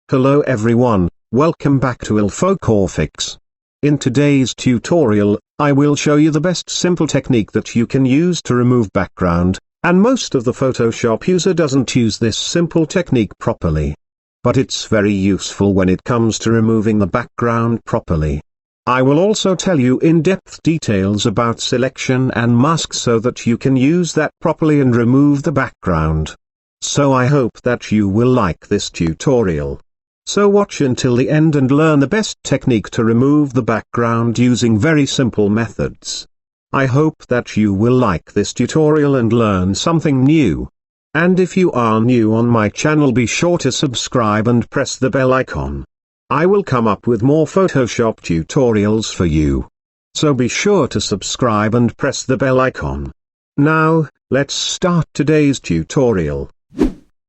Hello everyone, welcome back to illphocorphics. In today's tutorial, I will show you the best simple technique that you can use to remove background, and most of the Photoshop user doesn't use this simple technique properly. But it's very useful when it comes to removing the background properly. I will also tell you in-depth details about selection and mask so that you can use that properly and remove the background. So I hope that you will like this tutorial. So watch until the end and learn the best technique to remove the background using very simple methods. I hope that you will like this tutorial and learn something new. And if you are new on my channel, be sure to subscribe and press the bell icon. I will come up with more Photoshop tutorials for you. So be sure to subscribe and press the bell icon. Now, let's start today's tutorial.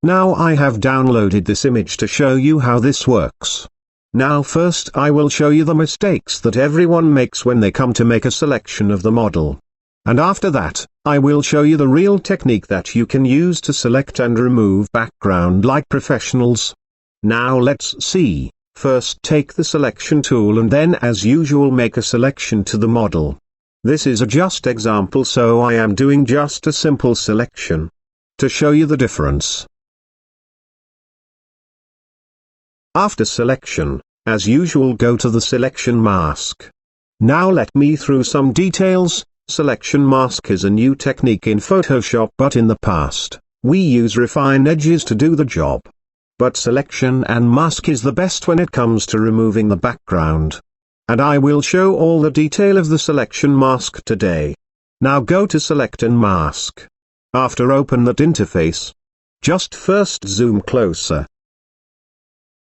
Now I have downloaded this image to show you how this works. Now first I will show you the mistakes that everyone makes when they come to make a selection of the model. And after that, I will show you the real technique that you can use to select and remove background like professionals. Now let's see. First take the selection tool and then as usual make a selection to the model. This is a just example, so I am doing just a simple selection to show you the difference. After selection, as usual go to the selection mask. Now let me through some details. Selection mask is a new technique in Photoshop, but in the past, we use refine edges to do the job. But selection and mask is the best when it comes to removing the background. And I will show all the detail of the selection mask today. Now go to select and mask. After open that interface. Just first zoom closer.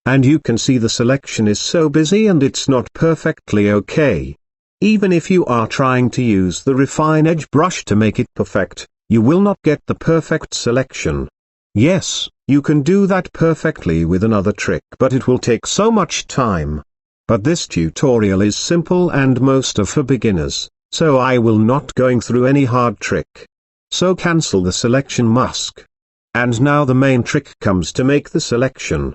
And you can see the selection is so busy and it's not perfectly okay. Even if you are trying to use the refine edge brush to make it perfect, you will not get the perfect selection. Yes, you can do that perfectly with another trick, but it will take so much time. But this tutorial is simple and most are for beginners, so I will not going through any hard trick. So cancel the selection mask. And now the main trick comes to make the selection.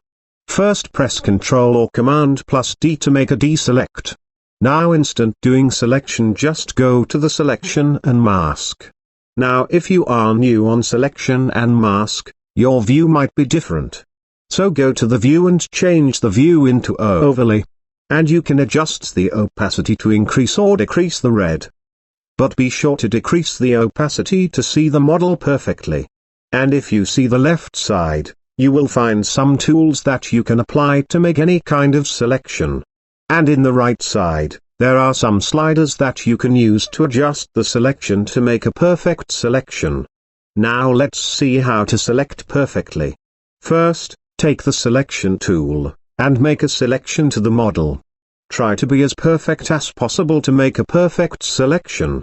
First press Ctrl or Command plus D to make a deselect. Now instant doing selection, just go to the selection and mask. Now if you are new on selection and mask, your view might be different. So go to the view and change the view into overlay. And you can adjust the opacity to increase or decrease the red. But be sure to decrease the opacity to see the model perfectly. And if you see the left side, you will find some tools that you can apply to make any kind of selection. And in the right side, there are some sliders that you can use to adjust the selection to make a perfect selection. Now let's see how to select perfectly. First, take the selection tool, and make a selection to the model. Try to be as perfect as possible to make a perfect selection.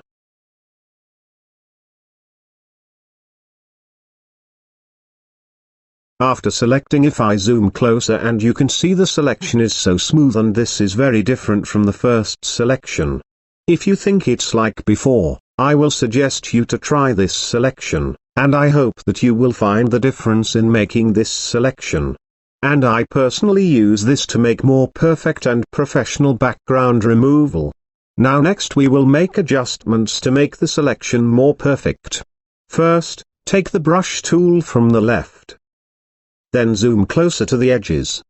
After selecting, if I zoom closer and you can see the selection is so smooth, and this is very different from the first selection. If you think it's like before, I will suggest you to try this selection, and I hope that you will find the difference in making this selection. And I personally use this to make more perfect and professional background removal. Now next we will make adjustments to make the selection more perfect. First, take the brush tool from the left. Then zoom closer to the edges.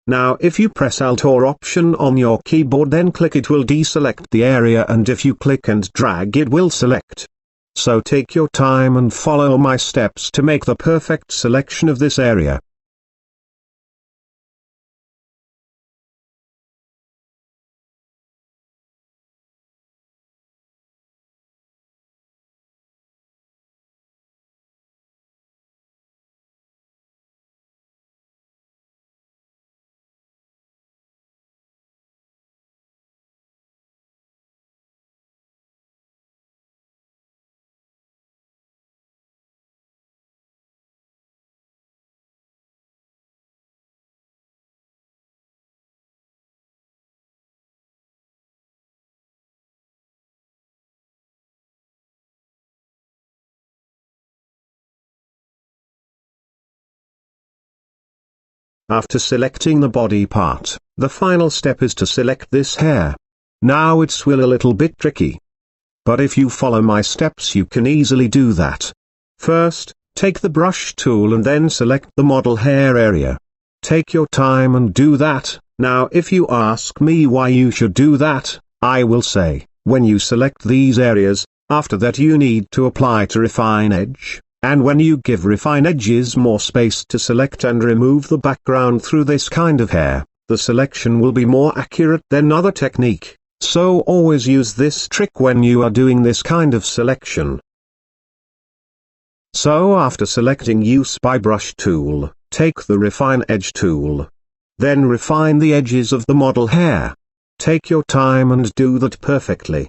Now if you press Alt or Option on your keyboard, then click, it will deselect the area, and if you click and drag it will select. So take your time and follow my steps to make the perfect selection of this area. After selecting the body part, the final step is to select this hair. Now it's will a little bit tricky. But if you follow my steps you can easily do that. First, take the brush tool and then select the model hair area. Take your time and do that. Now if you ask me why you should do that, I will say, when you select these areas, after that you need to apply to refine edge, and when you give refine edges more space to select and remove the background through this kind of hair, the selection will be more accurate than other technique, so always use this trick when you are doing this kind of selection. So after selecting use by brush tool, take the refine edge tool. Then refine the edges of the model hair. Take your time and do that perfectly.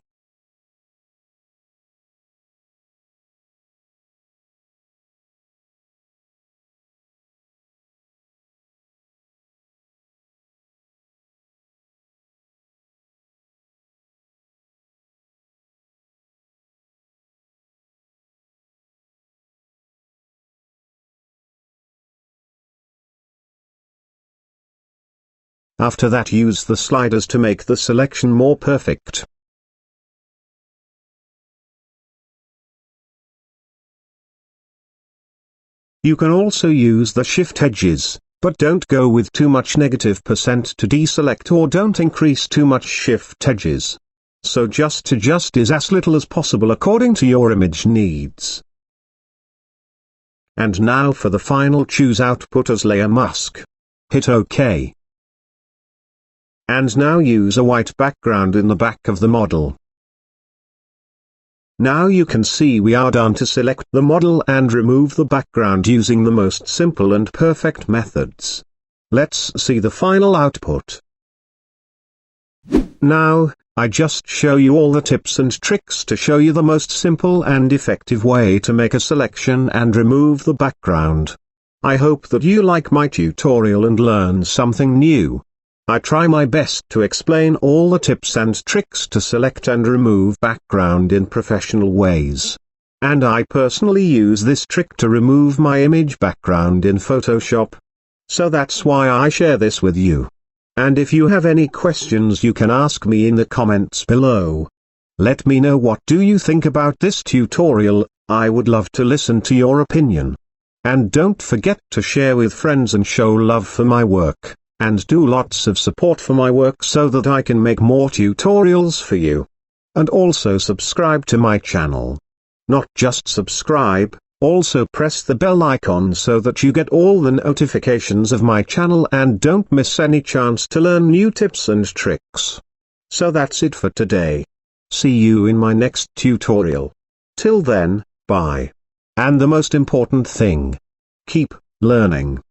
After that use the sliders to make the selection more perfect. You can also use the shift edges, but don't go with too much -% to deselect or don't increase too much shift edges. So just adjust is as little as possible according to your image needs. And now for the final, choose output as layer mask. Hit OK. And now use a white background in the back of the model. Now you can see we are done to select the model and remove the background using the most simple and perfect methods. Let's see the final output. Now, I just show you all the tips and tricks to show you the most simple and effective way to make a selection and remove the background. I hope that you like my tutorial and learn something new. I try my best to explain all the tips and tricks to select and remove background in professional ways. And I personally use this trick to remove my image background in Photoshop. So that's why I share this with you. And if you have any questions you can ask me in the comments below. Let me know what do you think about this tutorial, I would love to listen to your opinion. And don't forget to share with friends and show love for my work. And do lots of support for my work so that I can make more tutorials for you. And also subscribe to my channel. Not just subscribe, also press the bell icon so that you get all the notifications of my channel and don't miss any chance to learn new tips and tricks. So that's it for today. See you in my next tutorial. Till then, bye. And the most important thing, keep learning.